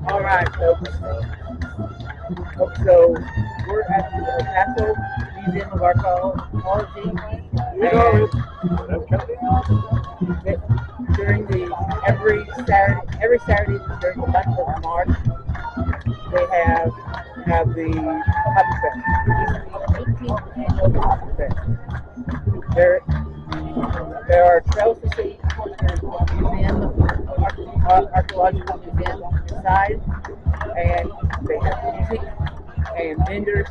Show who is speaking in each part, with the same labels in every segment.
Speaker 1: All right, folks. So we're at the Paso Museum of Archeology, and during every Saturday during the month of March, they have the Poppy Fest. This is the 18th annual Poppy Fest. There are trails to see. There's a museum, archaeological museum inside, and they have music and vendors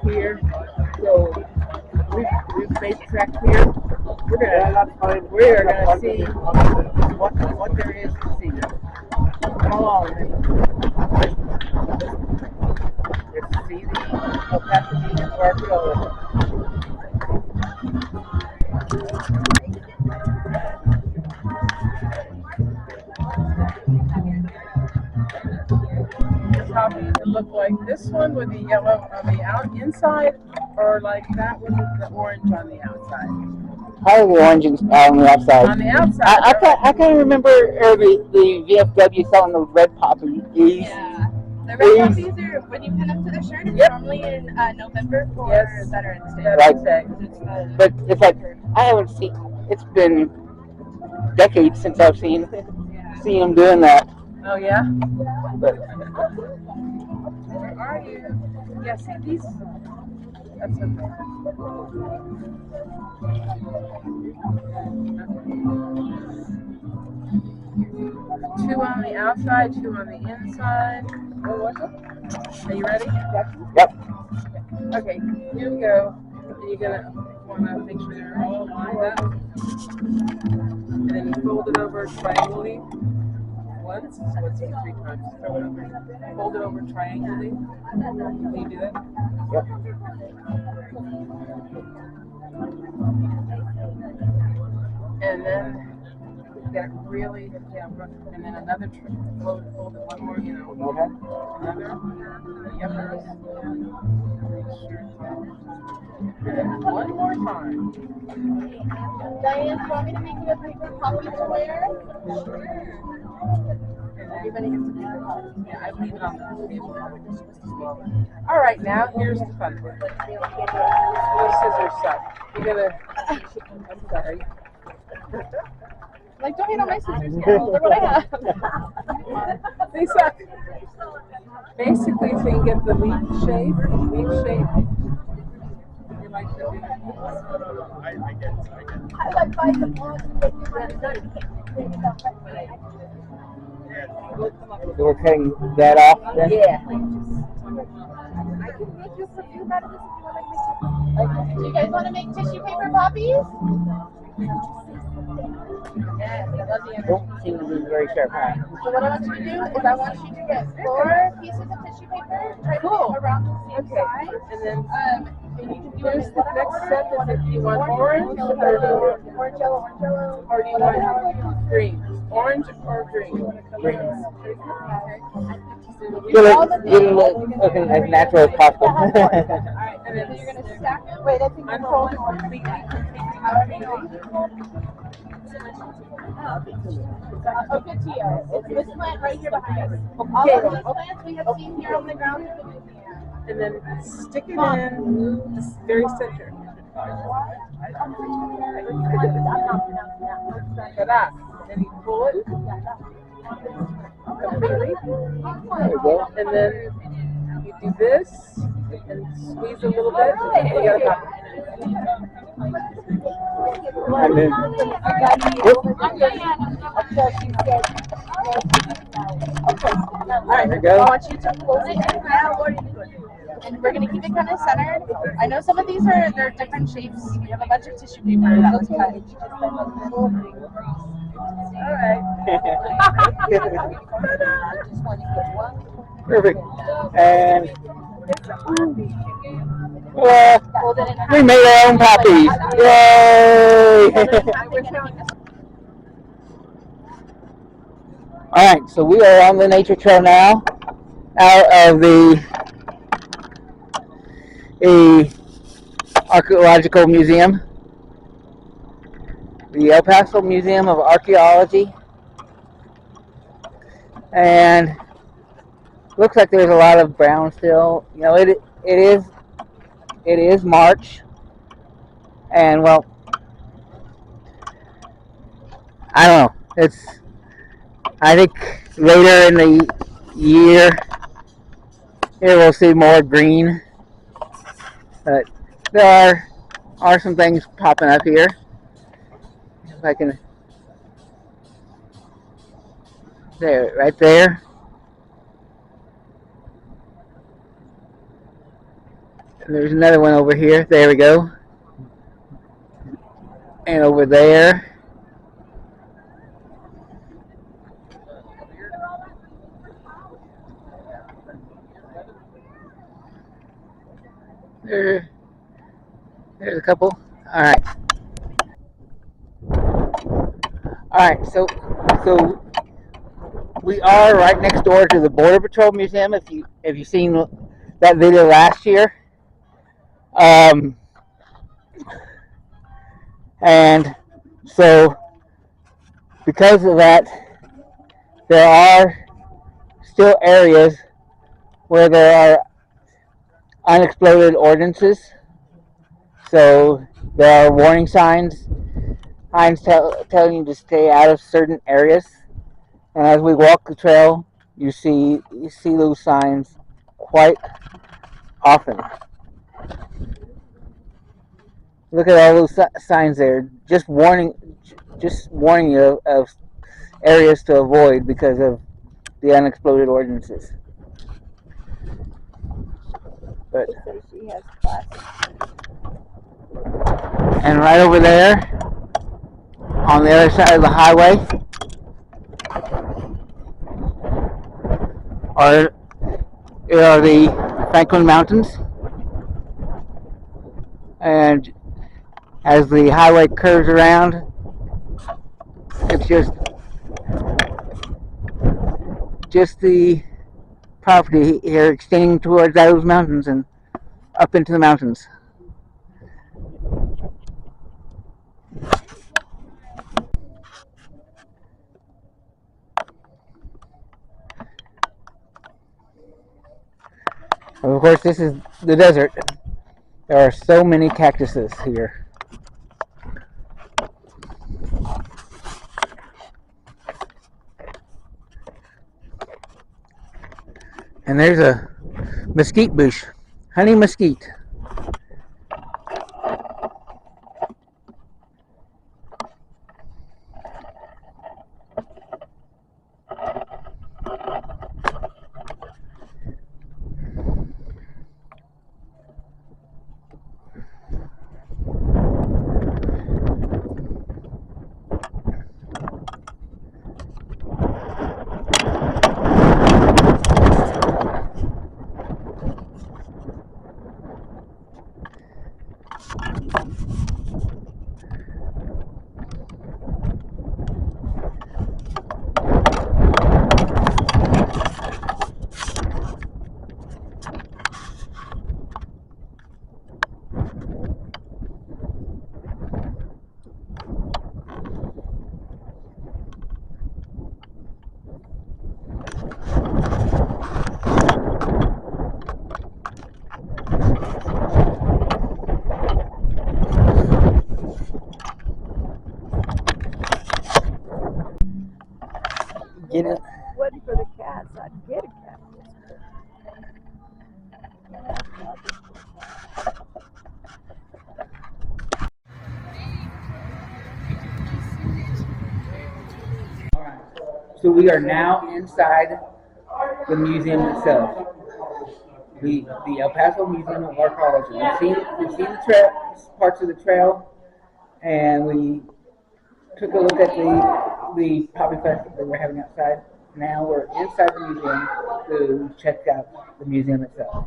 Speaker 1: here. So we've made the trek here. We're gonna see what there is to see. Come along. Let's see the Paso Museum of Archeology.
Speaker 2: Poppies that look like this one with the yellow on the inside, or like that with the orange on the outside?
Speaker 1: Probably the orange on the outside.
Speaker 2: On the outside.
Speaker 1: I can't remember the VFW selling the red poppies.
Speaker 3: Yeah. The red poppies are when you pin them to the shirt. It's normally in November for Veterans Day.
Speaker 1: Right. But it's like I haven't seen. It's been decades since I've seen them doing that.
Speaker 2: Oh yeah.
Speaker 1: But
Speaker 2: where are you? Yeah. See these. That's okay. Two on the outside, two on the inside. Are you ready?
Speaker 1: Yep.
Speaker 2: Okay, here we go. You're gonna want to make sure they're all lined up. And then you fold it over triangularly. Once, so let's see, 3 times. Throw it over. Fold it over triangularly. Can you do that?
Speaker 1: Yep.
Speaker 2: And then get really, and then another fold it one more, another. Yep. And then one more time.
Speaker 3: Diane, do you want me to make you a paper poppy to wear?
Speaker 2: Sure. And everybody gets a paper poppy. Yeah, I leave it on the table. All right, now here's the fun part. Little scissors stuff. You're gonna. I'm sorry.
Speaker 3: Like, don't hate on my scissors here. Look what I have.
Speaker 2: They suck. Basically, so you get the leaf shape. You like the
Speaker 3: I like buying the blonde.
Speaker 1: So we're cutting that off then?
Speaker 3: Yeah. I can make you a perfume out of this if you want to make it. Do you guys want to make tissue paper poppies? Yes, I love the energy.
Speaker 1: Don't seem to be very sharp, huh?
Speaker 3: So what I want you to do is I want you to get 4 pieces of tissue paper, try to put around the same size.
Speaker 2: And then
Speaker 3: And you can do
Speaker 2: here's
Speaker 3: it
Speaker 2: the next step is if you want orange or
Speaker 3: yellow,
Speaker 2: or do you want green? Orange or green? Green.
Speaker 1: Get it looking as natural as possible.
Speaker 2: Alright, and then
Speaker 3: you're going to stack them. Wait, I think
Speaker 2: unfold it completely.
Speaker 3: Okay, Tia. It's this plant right here behind us. All of these plants we have seen here on the ground.
Speaker 2: And then stick it in the very center. Ta-da. And you pull it completely.
Speaker 1: There we go.
Speaker 2: And then you do this and squeeze a little bit. And you got a poppy.
Speaker 1: And then,
Speaker 3: Alright,
Speaker 1: there we go.
Speaker 3: I want you to close it and we're going to keep it kind of centered. I know some of these they're different shapes. We have a bunch of tissue paper that was cut.
Speaker 2: Alright.
Speaker 1: Perfect. And we made our own poppies. Yay! Alright, so we are on the nature trail now, out of the archaeological museum, the El Paso Museum of Archeology. and looks like there's a lot of brown still. You know, it is March, and well, I don't know. I think later in the year here we'll see more green, but there are some things popping up here. If I can, there, right there. And there's another one over here. There we go. And over there. There's a couple. All right. All right. So we are right next door to the Border Patrol Museum. If you've seen that video last year, and so because of that, there are still areas where there are unexploded ordnances. So there are warning signs telling you to stay out of certain areas. And as we walk the trail, you see those signs quite often. Look at all those signs there, just warning you of areas to avoid because of the unexploded ordnances. But
Speaker 3: She has class.
Speaker 1: and right over there, on the other side of the highway, are the Franklin Mountains, and as the highway curves around, it's just the property here extending towards those mountains and up into the mountains. Of course, this is the desert. There are so many cactuses here. And there's a mesquite bush, honey mesquite. Get it?
Speaker 3: Waiting for the cats. I'd get a cat.
Speaker 1: So we are now inside the museum itself, the El Paso Museum of Archeology. We've seen the parts of the trail, and we took a look at the poppy fest that they were having outside. Now we're inside the museum to check out the museum itself.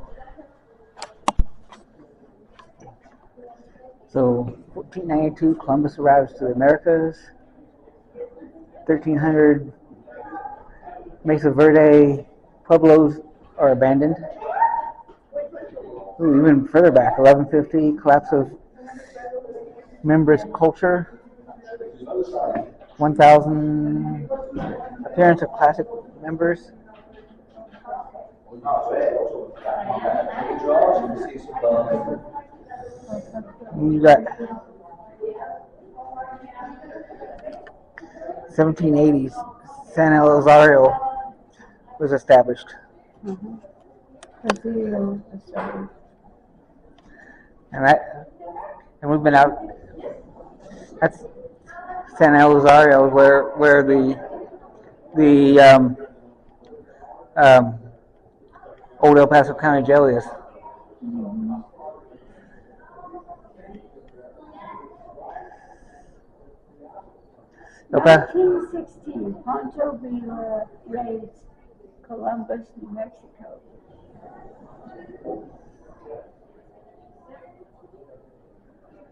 Speaker 1: So, 1492, Columbus arrives to the Americas. 1300, Mesa Verde pueblos are abandoned. Ooh, even further back, 1150, collapse of Members culture. 1000, appearance of classic
Speaker 4: members. You got 1780s. San Elizario was established. And we've been out. That's San Elizario, where the old El Paso County Jail is. Okay.
Speaker 5: 1916, Pancho Villa raised Columbus, New Mexico.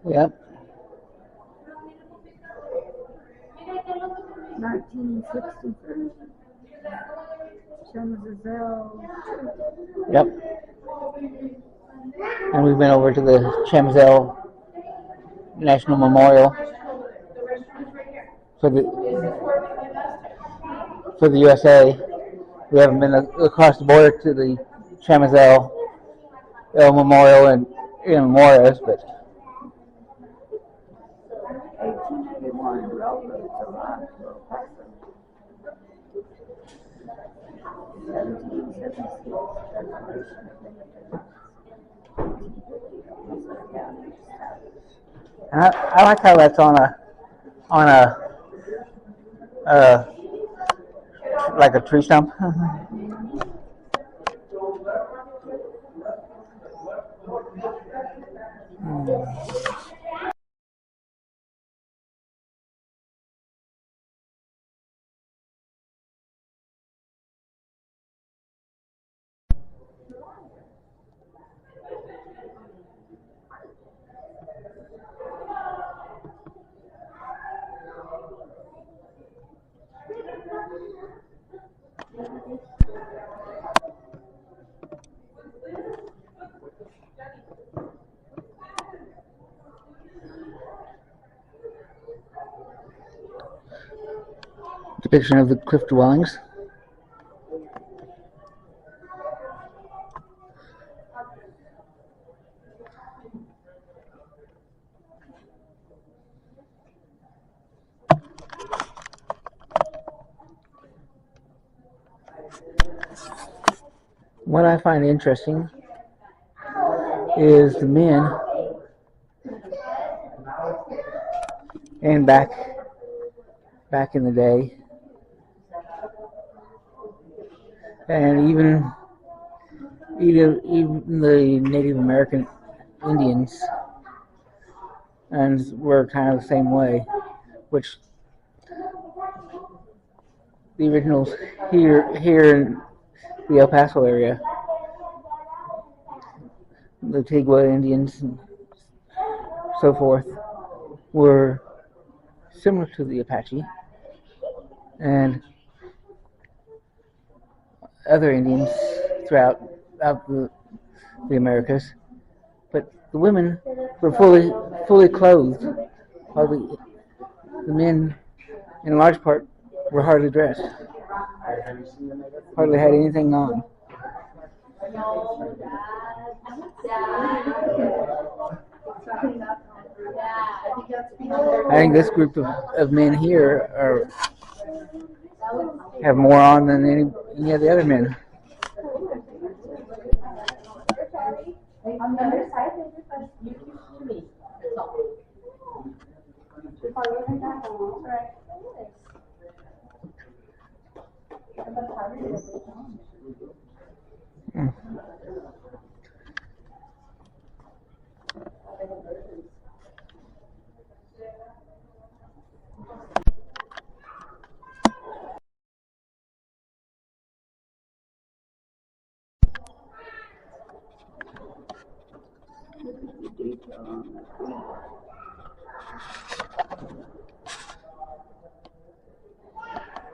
Speaker 4: Yep.
Speaker 5: 1963, Chamizal.
Speaker 4: Yep. And we've been over to the Chamizal National Memorial for the USA. We haven't been across the border to the Chamizal Memorial in Juarez, but
Speaker 5: 1881, railroads arrived to El Paso. 1776, declaration of independence.
Speaker 4: and I like how that's on a like a tree stump. Depiction of the cliff dwellings. What I find interesting is the men, and back in the day, and even the Native American Indians, and were kind of the same way, which the originals here in the El Paso area, the Tigua Indians and so forth, were similar to the Apache and other Indians throughout the Americas, but the women were fully clothed, while the men, in large part, were hardly dressed, hardly had anything on. I think this group of men here have more on than any of the other men.
Speaker 3: On the other side, you to me.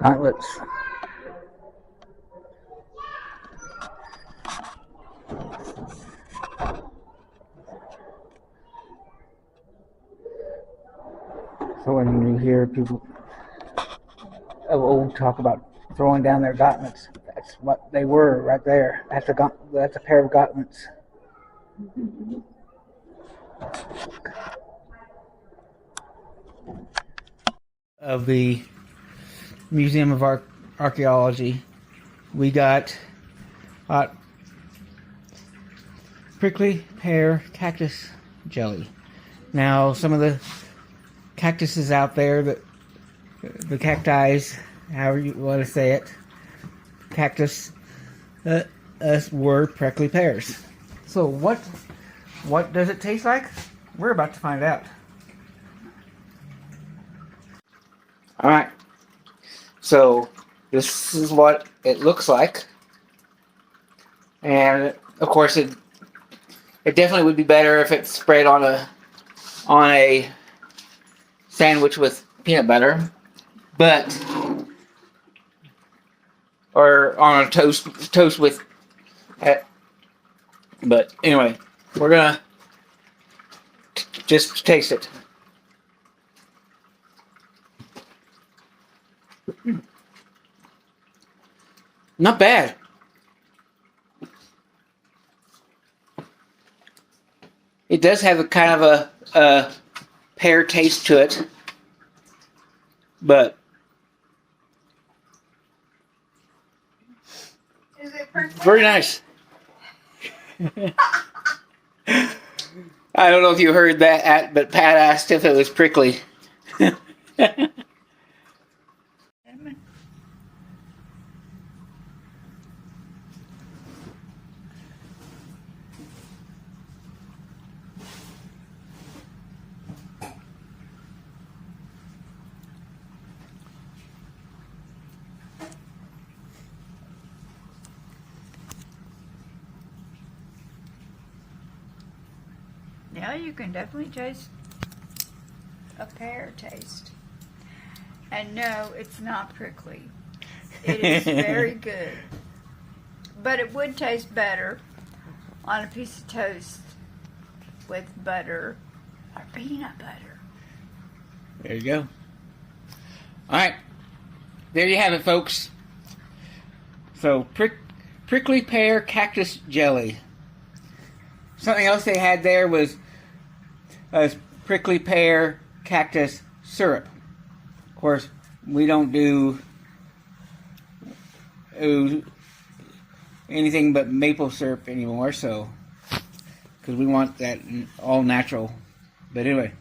Speaker 4: Gauntlets. So when you hear people of old talk about throwing down their gauntlets. That's what they were right there. That's a pair of gauntlets. Of the Museum of Archeology, we got prickly pear cactus jelly. Now, some of the cactuses out there, the cacti, however you want to say it, cactus, were prickly pears. So what does it taste like? We're about to find out. All right. So this is what it looks like, and of course it definitely would be better if it's spread on a sandwich with peanut butter, or on a toast with. But anyway, we're gonna just taste it. Not bad. It does have a kind of a pear taste to it, but
Speaker 3: Is it perfect?
Speaker 4: very nice. I don't know if you heard that, but Pat asked if it was prickly.
Speaker 6: Yeah, you can definitely taste a pear taste. And no, it's not prickly. It is very good. But it would taste better on a piece of toast with butter or peanut butter.
Speaker 4: There you go. All right. There you have it, folks. So, prickly pear cactus jelly. Something else they had there was prickly pear cactus syrup. Of course, we don't do anything but maple syrup anymore, so because we want that all natural. But anyway.